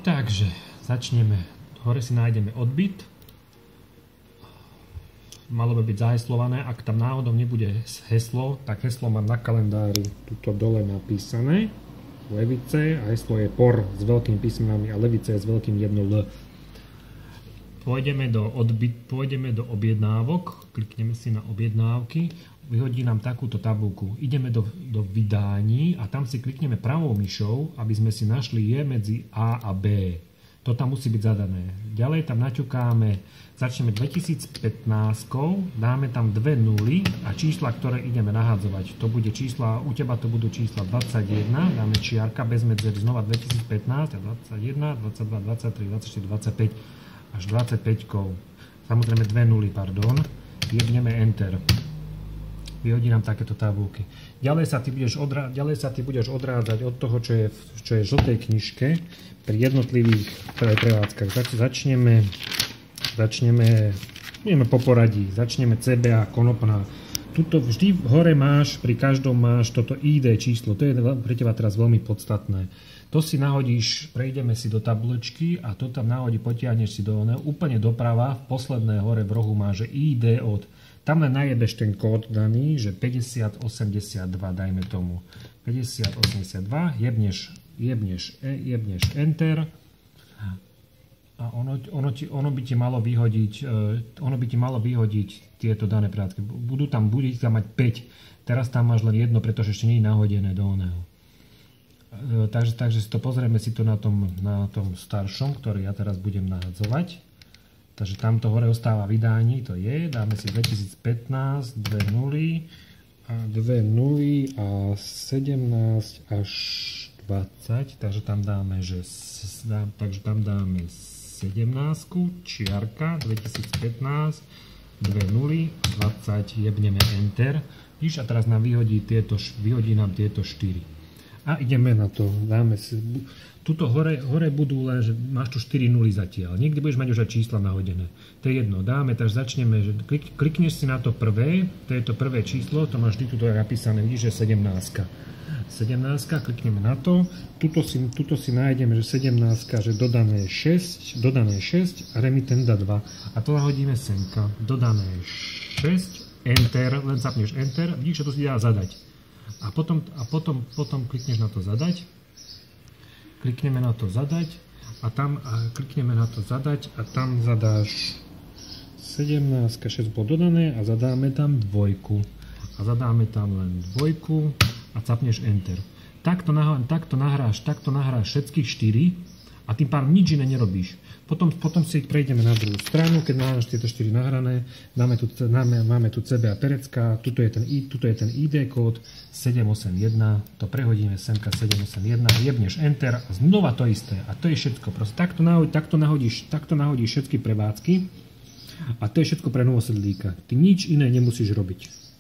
Takže začneme. Hore si nájdeme odbyt. Malo by byť zaheslované. Ak tam náhodou nebude heslo, tak heslo mám na kalendári tuto dole napísané. Levice a heslo je POR s veľkými písmenami a Levice je s veľkým jedno L. Pôjdeme do objednávok, klikneme si na objednávky, vyhodí nám takúto tabulku. Ideme do vydání a tam si klikneme pravou myšou, aby sme si našli je medzi A a B. To tam musí byť zadané. Ďalej tam naťukáme, začneme 2015, dáme tam dve nuly a čísla, ktoré ideme nahádzovať. To bude čísla, u teba to budú čísla 21, dáme čiarka bez medzery, znova 2015, 21, 22, 23, 24, 25 až 25. Samozrejme dve nuly, pardon. Jebneme Enter. Vyhodí nám takéto tabulky. Ďalej sa ty budeš odrádzať od toho, čo je v žltej knižke pri jednotlivých prevádzkach. Budeme po poradí. Začneme CBA, konopná. Tuto vždy hore máš, pri každom máš toto ID číslo. To je pre teba teraz veľmi podstatné. To si nahodíš, prejdeme si do tabulečky a to tam nahodí, potiahneš si do úplne doprava, v posledné hore v rohu máš ID od. Tam len najebeš ten kód daný, že 5082, dajme tomu. 5082, jebneš Enter a ono by ti malo vyhodiť tieto dané práce. Bude tam mať 5. Teraz tam máš len jedno, pretože ešte nie je nahodené do oného. Takže pozrieme si to na tom staršom, ktorý ja teraz budem nahadzovať. Takže tamto hore ostáva vydání, to je, dáme si 2015, 2 nuly a 17 až 20, takže tam dáme 17, čiarka, 2015, 2 nuly a 20, jebneme Enter. Víš, a teraz nám vyhodí nám tieto 4. A ideme na to, dáme si, tuto hore budú len, že máš tu 4 nuly zatiaľ, niekde budeš mať už aj čísla nahodené, to je jedno, dáme, takže začneme, že klikneš si na to prvé, to je to prvé číslo, to máš vždy tuto napísané, vidíš, že 17, klikneme na to, tuto si nájdeme, že 17, že dodané 6 a remitenda 2 a to nahodíme semka, dodané 6, Enter, len zapneš Enter, vidíš, že to si dá zadať. A potom klikneš na to zadať. Klikneme na to zadať a tam zadáš 17, 6 bolo dodané a zadáme tam 2. A zadáme tam len 2 a capneš Enter. Takto nahráš všetkých 4 a tým pádom nič iné nerobíš. Potom si prejdeme na druhú stranu, keď máš tieto 4 nahrané, máme tu CBA Perecka, tuto je ten ID kód 781, to prehodíme semka 781, jebneš Enter a znova to isté. A to je všetko. Proste takto nahodíš všetky prevádzky a to je všetko pre novosedlíka. Ty nič iné nemusíš robiť.